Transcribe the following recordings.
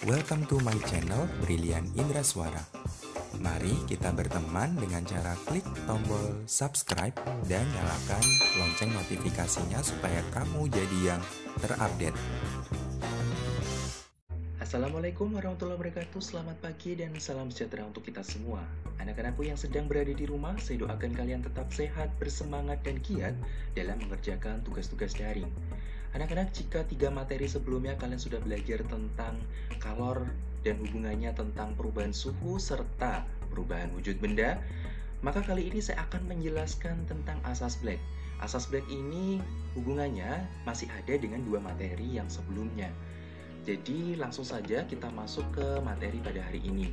Welcome to my channel Brilian Indra Suara. Mari kita berteman dengan cara klik tombol subscribe dan nyalakan lonceng notifikasinya supaya kamu jadi yang terupdate. Assalamualaikum warahmatullahi wabarakatuh. Selamat pagi dan salam sejahtera untuk kita semua. Anak-anakku yang sedang berada di rumah, saya doakan kalian tetap sehat, bersemangat, dan giat dalam mengerjakan tugas-tugas daring. Anak-anak, jika 3 materi sebelumnya kalian sudah belajar tentang kalor dan hubungannya tentang perubahan suhu serta perubahan wujud benda, maka kali ini saya akan menjelaskan tentang asas Black. Asas Black ini hubungannya masih ada dengan 2 materi yang sebelumnya. Jadi langsung saja kita masuk ke materi pada hari ini.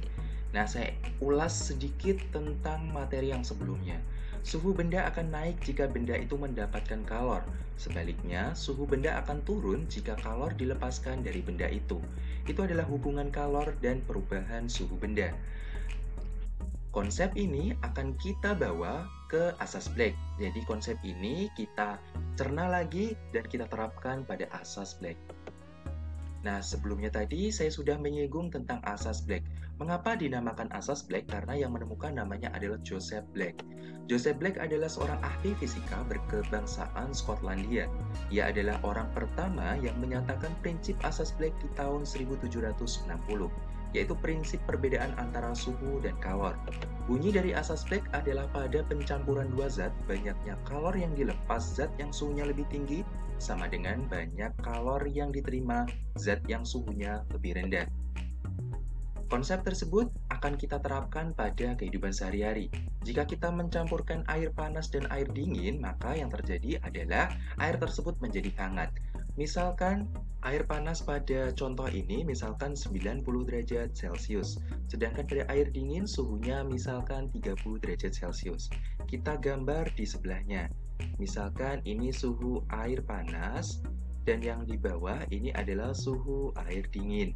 Nah, saya ulas sedikit tentang materi yang sebelumnya. Suhu benda akan naik jika benda itu mendapatkan kalor. Sebaliknya, suhu benda akan turun jika kalor dilepaskan dari benda itu. Itu adalah hubungan kalor dan perubahan suhu benda. Konsep ini akan kita bawa ke asas Black. Jadi konsep ini kita cerna lagi dan kita terapkan pada asas Black. Nah, sebelumnya tadi saya sudah menyinggung tentang asas Black. Mengapa dinamakan asas Black? Karena yang menemukan namanya adalah Joseph Black. Joseph Black adalah seorang ahli fisika berkebangsaan Skotlandia. Ia adalah orang pertama yang menyatakan prinsip asas Black di tahun 1760, yaitu prinsip perbedaan antara suhu dan kalor. Bunyi dari asas Black adalah pada pencampuran 2 zat, banyaknya kalor yang dilepas zat yang suhunya lebih tinggi sama dengan banyak kalor yang diterima zat yang suhunya lebih rendah. Konsep tersebut akan kita terapkan pada kehidupan sehari-hari. Jika kita mencampurkan air panas dan air dingin, maka yang terjadi adalah air tersebut menjadi hangat. Misalkan air panas pada contoh ini misalkan 90 derajat Celcius, sedangkan pada air dingin suhunya misalkan 30 derajat Celcius. Kita gambar di sebelahnya. Misalkan ini suhu air panas dan yang di bawah ini adalah suhu air dingin.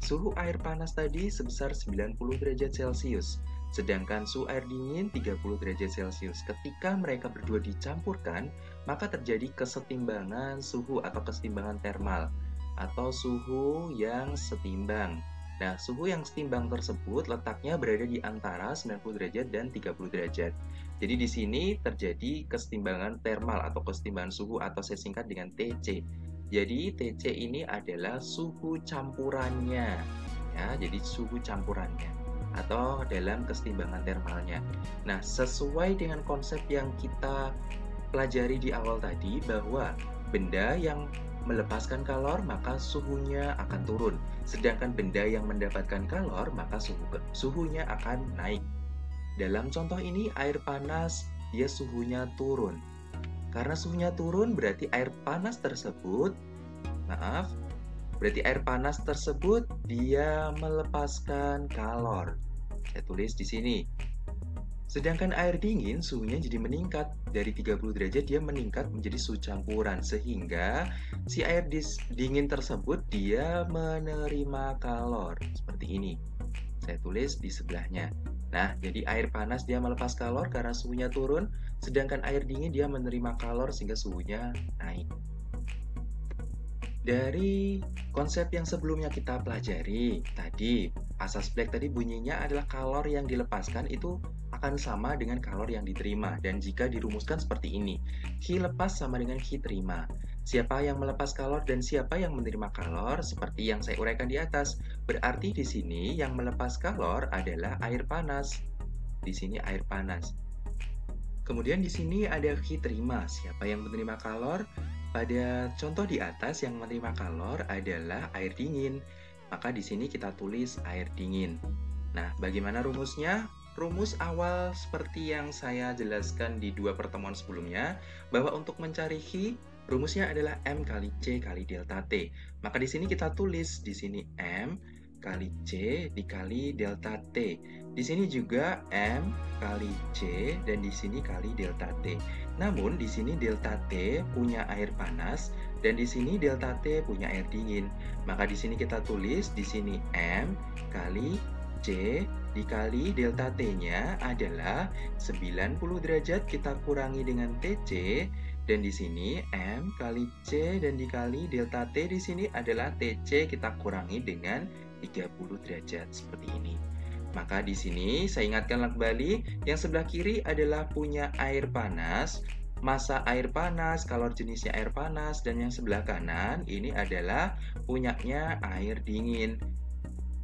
Suhu air panas tadi sebesar 90 derajat Celcius, sedangkan suhu air dingin 30 derajat Celcius. Ketika mereka berdua dicampurkan, maka terjadi kesetimbangan suhu atau kesetimbangan termal atau suhu yang setimbang. Nah, suhu yang setimbang tersebut letaknya berada di antara 90 derajat dan 30 derajat. Jadi di sini terjadi kesetimbangan termal atau kesetimbangan suhu atau saya singkat dengan TC. Jadi TC ini adalah suhu campurannya. Ya, jadi suhu campurannya atau dalam kesetimbangan termalnya. Nah, sesuai dengan konsep yang kita pelajari di awal tadi bahwa benda yang melepaskan kalor maka suhunya akan turun, sedangkan benda yang mendapatkan kalor maka suhunya akan naik. Dalam contoh ini air panas dia suhunya turun. Karena suhunya turun berarti air panas tersebut dia melepaskan kalor. Saya tulis di sini. Sedangkan air dingin suhunya jadi meningkat. Dari 30 derajat dia meningkat menjadi suhu campuran. Sehingga si air dingin tersebut dia menerima kalor. Seperti ini. Saya tulis di sebelahnya. Nah, jadi air panas dia melepas kalor karena suhunya turun. Sedangkan air dingin dia menerima kalor sehingga suhunya naik. Dari konsep yang sebelumnya kita pelajari tadi, asas Black tadi bunyinya adalah kalor yang dilepaskan itu akan sama dengan kalor yang diterima. Dan jika dirumuskan seperti ini, Q lepas sama dengan Q terima. Siapa yang melepas kalor dan siapa yang menerima kalor seperti yang saya uraikan di atas. Berarti di sini yang melepas kalor adalah air panas. Di sini air panas. Kemudian di sini ada Q terima. Siapa yang menerima kalor? Pada contoh di atas yang menerima kalor adalah air dingin. Maka di sini kita tulis air dingin. Nah, bagaimana rumusnya? Rumus awal seperti yang saya jelaskan di 2 pertemuan sebelumnya, bahwa untuk mencari Q, rumusnya adalah M kali C kali delta T. Maka di sini kita tulis di sini M kali C dikali delta T. Di sini juga M kali C dan di sini kali delta T. Namun di sini delta T punya air panas dan di sini delta T punya air dingin. Maka di sini kita tulis di sini M kali C dikali delta T-nya adalah 90 derajat kita kurangi dengan TC Dan di sini M kali C dan dikali delta T di sini adalah TC kita kurangi dengan 30 derajat seperti ini. Maka di sini saya ingatkan kembali, yang sebelah kiri adalah punya air panas, massa air panas, kalor jenisnya air panas, dan yang sebelah kanan ini adalah punyanya air dingin.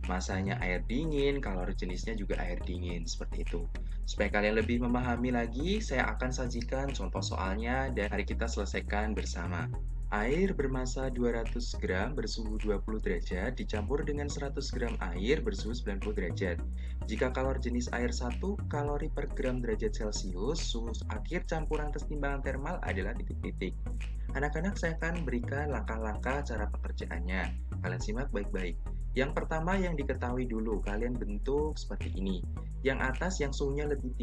Masanya air dingin, kalori jenisnya juga air dingin, seperti itu. Supaya kalian lebih memahami lagi, saya akan sajikan contoh soalnya dan mari kita selesaikan bersama. Air bermassa 200 gram bersuhu 20 derajat dicampur dengan 100 gram air bersuhu 90 derajat. Jika kalor jenis air 1 kalori per gram derajat Celcius, suhu akhir campuran kesetimbangan termal adalah titik-titik. Anak-anak, saya akan berikan langkah-langkah cara pekerjaannya. Kalian simak baik-baik. Yang pertama yang diketahui dulu, kalian bentuk seperti ini. Yang atas yang suhunya lebih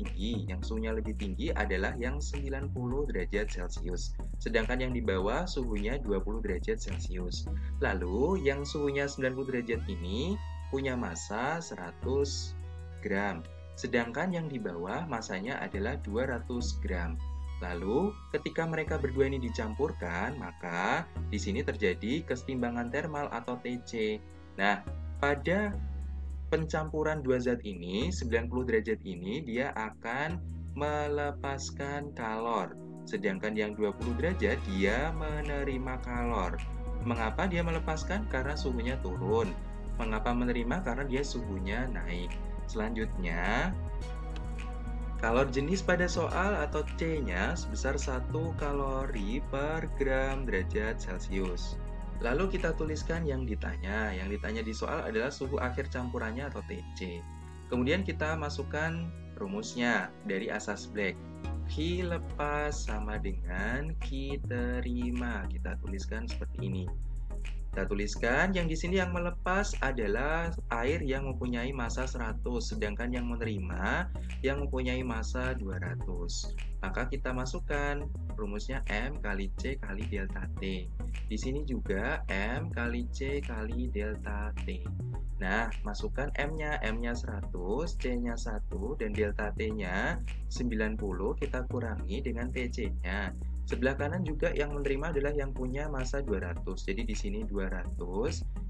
tinggi, adalah yang 90 derajat Celcius. Sedangkan yang di bawah suhunya 20 derajat Celcius. Lalu yang suhunya 90 derajat ini punya massa 100 gram. Sedangkan yang di bawah massanya adalah 200 gram. Lalu, ketika mereka berdua ini dicampurkan, maka di sini terjadi kesetimbangan termal atau TC. Nah, pada pencampuran dua zat ini, 90 derajat ini, dia akan melepaskan kalor. Sedangkan yang 20 derajat, dia menerima kalor. Mengapa dia melepaskan? Karena suhunya turun. Mengapa menerima? Karena dia suhunya naik. Selanjutnya, kalor jenis pada soal atau C-nya sebesar 1 kalori per gram derajat Celcius. Lalu kita tuliskan yang ditanya. Yang ditanya di soal adalah suhu akhir campurannya atau TC. Kemudian kita masukkan rumusnya dari asas Black. Q lepas sama dengan Q terima. Kita tuliskan seperti ini. Kita tuliskan yang di sini yang melepas adalah air yang mempunyai massa 100, sedangkan yang menerima yang mempunyai massa 200. Maka kita masukkan rumusnya M kali C kali delta T. Di sini juga M kali C kali delta T. Nah, masukkan M-nya 100, C-nya 1, dan delta T-nya 90, kita kurangi dengan TC-nya. Sebelah kanan juga yang menerima adalah yang punya massa 200. Jadi di sini 200,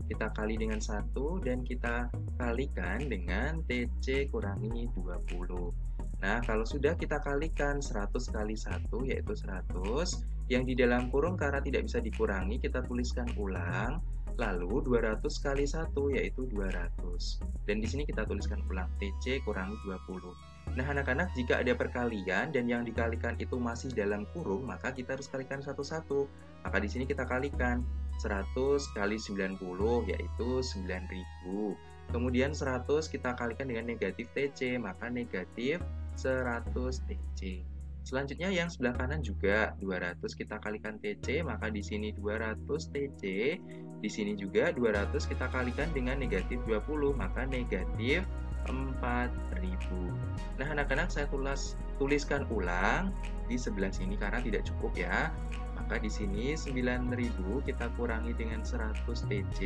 kita kali dengan 1 dan kita kalikan dengan TC kurangi 20. Nah, kalau sudah kita kalikan 100 kali 1 yaitu 100. Yang di dalam kurung karena tidak bisa dikurangi, kita tuliskan ulang. Lalu 200 kali 1 yaitu 200. Dan di sini kita tuliskan ulang TC kurangi 20. Nah, anak-anak, jika ada perkalian dan yang dikalikan itu masih dalam kurung, maka kita harus kalikan satu-satu. Maka di sini kita kalikan 100 kali 90 yaitu 9000. Kemudian 100 kita kalikan dengan negatif TC, maka negatif 100 TC. Selanjutnya yang sebelah kanan juga 200 kita kalikan TC, maka di sini 200 TC. Di sini juga 200 kita kalikan dengan negatif 20, maka negatif 4000. Nah, anak-anak, saya tuliskan ulang di sebelah sini karena tidak cukup ya. Maka di sini 9000 kita kurangi dengan 100 TC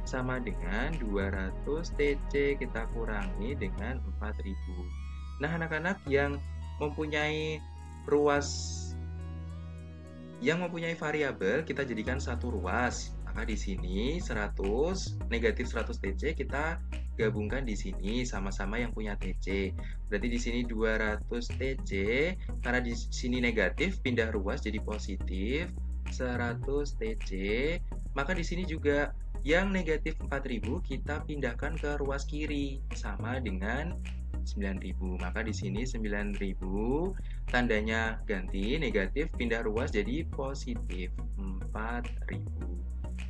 sama dengan 200 TC kita kurangi dengan 4000. Nah, anak-anak, yang mempunyai variabel kita jadikan satu ruas. Maka di sini 100 negatif 100 TC kita gabungkan di sini sama-sama yang punya TC. Berarti di sini 200 TC, karena di sini negatif pindah ruas jadi positif 100 TC. Maka di sini juga yang negatif 4000 kita pindahkan ke ruas kiri sama dengan 9000. Maka di sini 9000 tandanya ganti, negatif pindah ruas jadi positif 4000.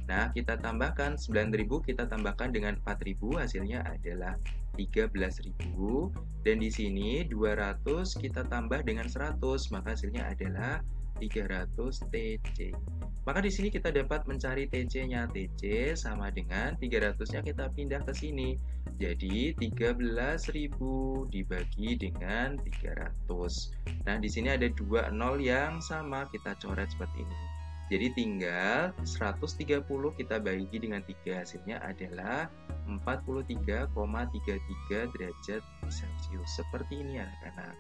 Nah, kita tambahkan 9000, kita tambahkan dengan 4000, hasilnya adalah 13000. Dan di sini 200 kita tambah dengan 100, maka hasilnya adalah 300 TC. Maka di sini kita dapat mencari TC-nya. TC sama dengan 300-nya kita pindah ke sini. Jadi 13.000 dibagi dengan 300. Nah, di sini ada 2 nol yang sama, kita coret seperti ini. Jadi tinggal 130 kita bagi dengan 3, hasilnya adalah 43,33 derajat Celcius. Seperti ini anak-anak.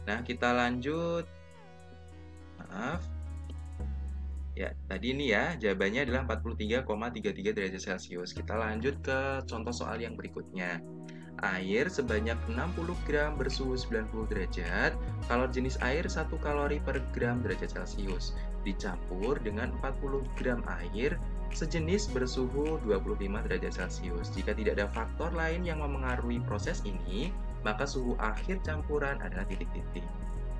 Nah, kita lanjut Maaf. Ya, tadi ini ya, jawabannya adalah 43,33 derajat Celcius. Kita lanjut ke contoh soal yang berikutnya. Air sebanyak 60 gram bersuhu 90 derajat, kalor jenis air 1 kalori per gram derajat Celcius, dicampur dengan 40 gram air sejenis bersuhu 25 derajat Celcius. Jika tidak ada faktor lain yang memengaruhi proses ini, maka suhu akhir campuran adalah titik-titik.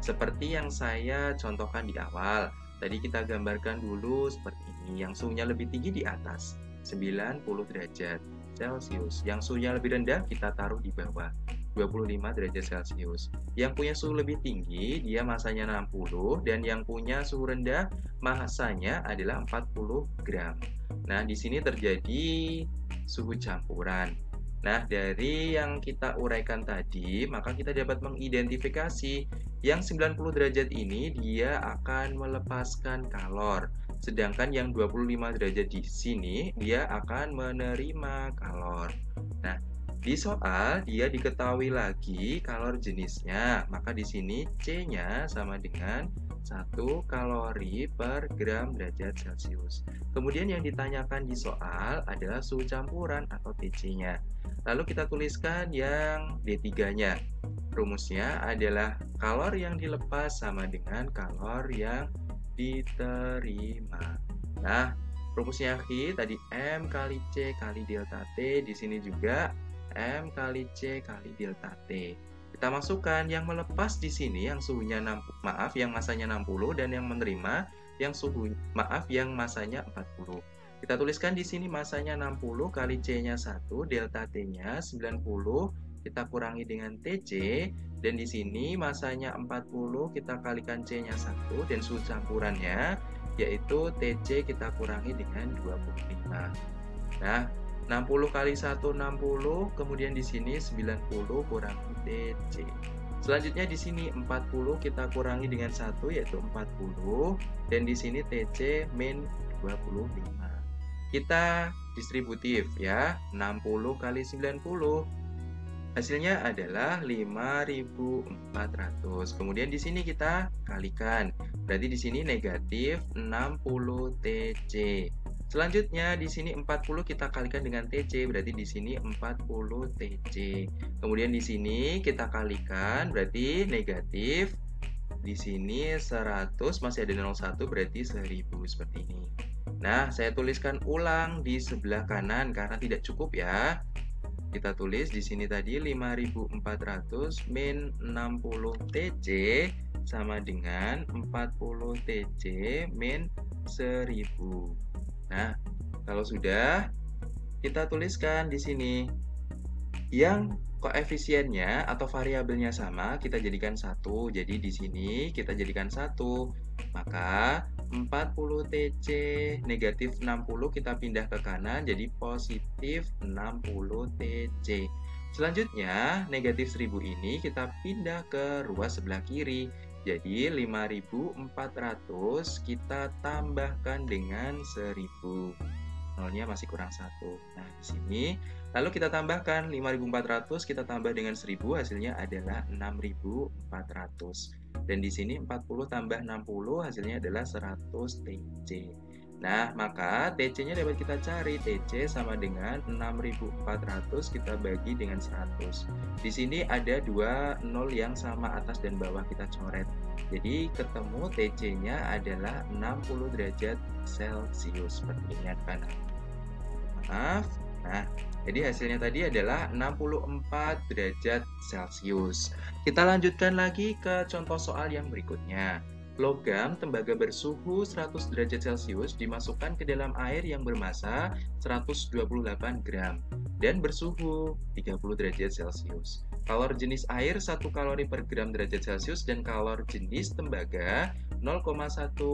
Seperti yang saya contohkan di awal, tadi kita gambarkan dulu seperti ini, yang suhunya lebih tinggi di atas, 90 derajat Celcius. Yang suhunya lebih rendah kita taruh di bawah, 25 derajat Celcius. Yang punya suhu lebih tinggi, dia masanya 60, dan yang punya suhu rendah, masanya adalah 40 gram. Nah, di sini terjadi suhu campuran. Nah, dari yang kita uraikan tadi, maka kita dapat mengidentifikasi yang 90 derajat ini dia akan melepaskan kalor. Sedangkan yang 25 derajat di sini dia akan menerima kalor. Nah, di soal dia diketahui lagi kalor jenisnya, maka di sini C-nya sama dengan 1 kalori per gram derajat Celcius. Kemudian yang ditanyakan di soal adalah suhu campuran atau TC-nya. Lalu kita tuliskan yang D3-nya. Rumusnya adalah kalor yang dilepas sama dengan kalor yang diterima. Nah, rumusnya tadi M kali C kali delta T, di sini juga M kali C kali delta T. Kita masukkan yang melepas di sini yang suhunya yang masanya 60 dan yang menerima yang yang masanya 40. Kita tuliskan di sini masanya 60 kali C-nya 1, delta T-nya 90, kita kurangi dengan TC, dan di sini masanya 40 kita kalikan C-nya 1, dan suhu campurannya yaitu TC kita kurangi dengan 25. Nah, 60 kali 1 60, kemudian di sini 90 kurangi TC. Selanjutnya di sini 40 kita kurangi dengan 1 yaitu 40, dan di sini TC min 25. Kita distributif ya, 60 kali 90. Hasilnya adalah 5.400. Kemudian di sini kita kalikan. Berarti di sini negatif 60 TC. Selanjutnya di sini 40 kita kalikan dengan TC, berarti di sini 40 TC. Kemudian di sini kita kalikan, berarti negatif. Di sini 100, masih ada 01, berarti 1000 seperti ini. Nah, saya tuliskan ulang di sebelah kanan karena tidak cukup ya. Kita tulis di sini tadi 5.400 min 60 TC sama dengan 40 TC min 1000. Nah, kalau sudah, kita tuliskan di sini yang koefisiennya atau variabelnya sama, kita jadikan 1. Jadi di sini kita jadikan 1. Maka 40 TC negatif 60 kita pindah ke kanan jadi positif 60 TC. Selanjutnya negatif 1000 ini kita pindah ke ruas sebelah kiri. Jadi 5.400 kita tambahkan dengan 1000. Nolnya masih kurang 1. Nah, di sini lalu kita tambahkan 5.400 kita tambah dengan 1000, hasilnya adalah 6.400. Dan di sini 40 tambah 60 hasilnya adalah 100 TC. Nah, maka TC-nya dapat kita cari. TC sama dengan 6.400 kita bagi dengan 100. Di sini ada 2 nol yang sama atas dan bawah kita coret. Jadi ketemu TC-nya adalah 60 derajat Celcius. Seperti ini kan. Maaf. Nah, jadi hasilnya tadi adalah 64 derajat Celcius. Kita lanjutkan lagi ke contoh soal yang berikutnya. Logam tembaga bersuhu 100 derajat Celcius dimasukkan ke dalam air yang bermassa 128 gram dan bersuhu 30 derajat Celcius. Kalor jenis air 1 kalori per gram derajat Celcius dan kalor jenis tembaga 0,1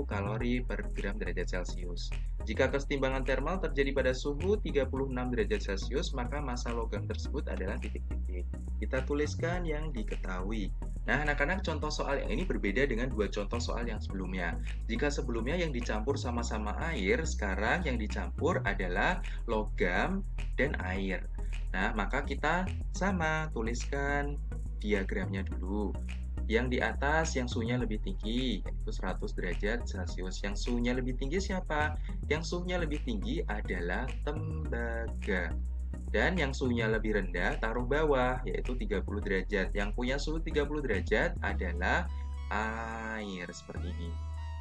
kalori per gram derajat Celcius. Jika kesetimbangan termal terjadi pada suhu 36 derajat Celcius, maka massa logam tersebut adalah titik-titik. Kita tuliskan yang diketahui. Nah, anak-anak, contoh soal yang ini berbeda dengan 2 contoh soal yang sebelumnya. Jika sebelumnya yang dicampur sama-sama air, sekarang yang dicampur adalah logam dan air. Nah, maka kita sama tuliskan diagramnya dulu. Yang di atas yang suhunya lebih tinggi, yaitu 100 derajat Celcius. Yang suhunya lebih tinggi siapa? Yang suhunya lebih tinggi adalah tembaga. Dan yang suhunya lebih rendah taruh bawah, yaitu 30 derajat. Yang punya suhu 30 derajat adalah air, seperti ini.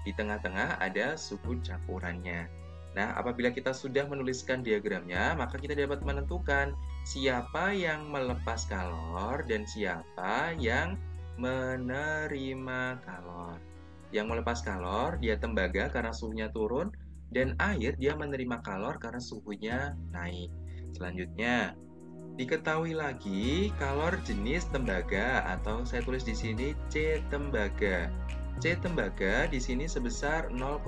Di tengah-tengah ada suhu campurannya. Nah, apabila kita sudah menuliskan diagramnya, maka kita dapat menentukan siapa yang melepas kalor dan siapa yang menerima kalor. Yang melepas kalor, dia tembaga karena suhunya turun, dan air dia menerima kalor karena suhunya naik. Selanjutnya, diketahui lagi kalor jenis tembaga atau saya tulis di sini C tembaga. C tembaga di sini sebesar 0,1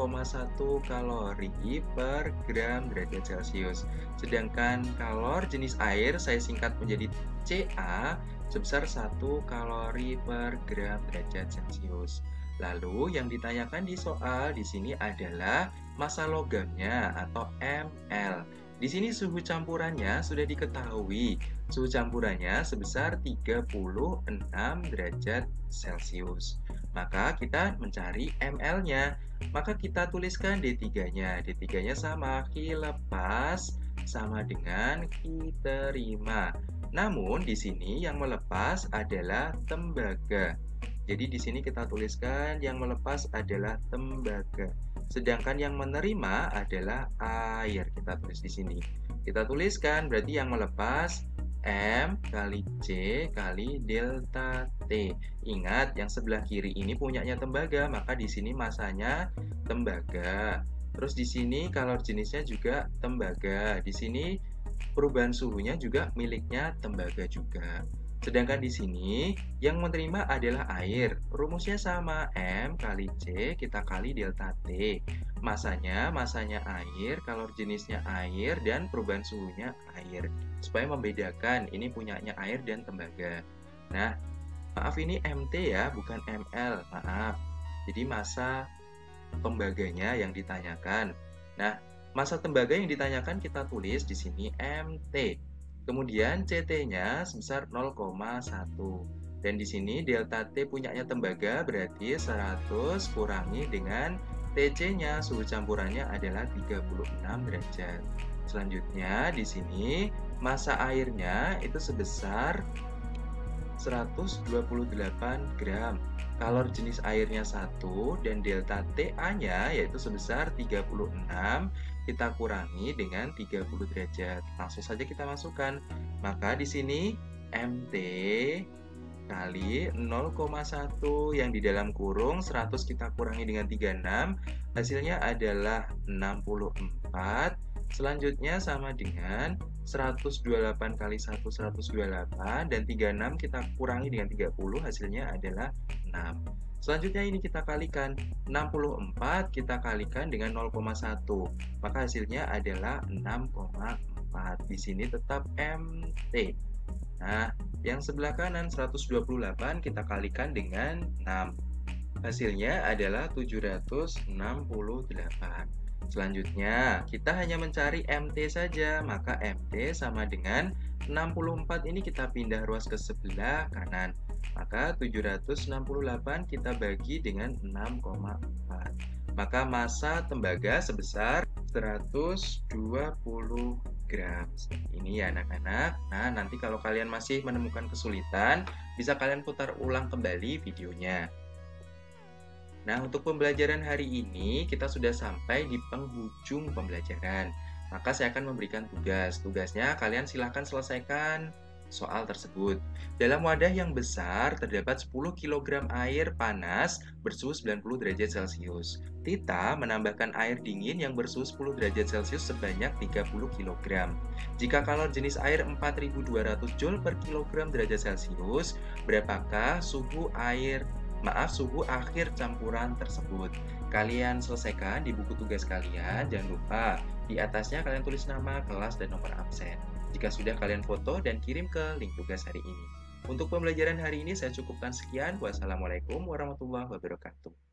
kalori per gram derajat Celcius. Sedangkan kalor jenis air saya singkat menjadi Ca sebesar 1 kalori per gram derajat Celcius. Lalu yang ditanyakan di soal di sini adalah massa logamnya atau ml. Di sini suhu campurannya sudah diketahui. Suhu campurannya sebesar 36 derajat Celcius. Maka kita mencari ml-nya. Maka kita tuliskan D3-nya. D3-nya sama Ki lepas sama dengan Ki terima. Namun di sini yang melepas adalah tembaga. Jadi di sini kita tuliskan yang melepas adalah tembaga. Sedangkan yang menerima adalah air. Kita tulis di sini. Kita tuliskan berarti yang melepas M kali C kali delta T. Ingat, yang sebelah kiri ini punyanya tembaga, maka di sini masanya tembaga. Terus di sini kalor jenisnya juga tembaga. Di sini perubahan suhunya juga miliknya tembaga juga. Sedangkan di sini yang menerima adalah air. Rumusnya sama, M kali C kita kali delta T. Masanya air, kalor jenisnya air, dan perubahan suhunya air. Supaya membedakan ini punyanya air dan tembaga. Nah, maaf ini MT ya, bukan ML, maaf. Jadi massa tembaganya yang ditanyakan. Nah, massa tembaga yang ditanyakan kita tulis di sini MT. Kemudian CT-nya sebesar 0,1. Dan di sini delta T punyanya tembaga berarti 100 kurangi dengan TC-nya, suhu campurannya adalah 36 derajat. Selanjutnya di sini massa airnya itu sebesar 128 gram. Kalor jenis airnya 1 dan delta TA-nya yaitu sebesar 36. Kita kurangi dengan 30 derajat. Langsung saja kita masukkan. Maka di sini MT kali 0,1 yang di dalam kurung 100 kita kurangi dengan 36. Hasilnya adalah 64. Selanjutnya sama dengan 128 kali 1, 128. Dan 36 kita kurangi dengan 30. Hasilnya adalah 6. Selanjutnya ini kita kalikan, 64 kita kalikan dengan 0,1, maka hasilnya adalah 6,4. Di sini tetap MT. Nah, yang sebelah kanan 128 kita kalikan dengan 6. Hasilnya adalah 768. Selanjutnya, kita hanya mencari MT saja, maka MT sama dengan 64 ini kita pindah ruas ke sebelah kanan. Maka 768 kita bagi dengan 6,4. Maka massa tembaga sebesar 120 gram. Ini ya anak-anak. Nah, nanti kalau kalian masih menemukan kesulitan, bisa kalian putar ulang kembali videonya. Nah, untuk pembelajaran hari ini kita sudah sampai di penghujung pembelajaran. Maka saya akan memberikan tugas. Tugasnya kalian silahkan selesaikan soal tersebut. Dalam wadah yang besar terdapat 10 kg air panas bersuhu 90 derajat Celcius. Tita menambahkan air dingin yang bersuhu 10 derajat Celcius sebanyak 30 kg. Jika kalor jenis air 4200 Joule per kilogram derajat Celcius, berapakah suhu akhir campuran tersebut? Kalian selesaikan di buku tugas kalian. Jangan lupa di atasnya kalian tulis nama, kelas, dan nomor absen. Jika sudah kalian foto dan kirim ke link tugas hari ini. Untuk pembelajaran hari ini saya cukupkan sekian. Wassalamualaikum warahmatullahi wabarakatuh.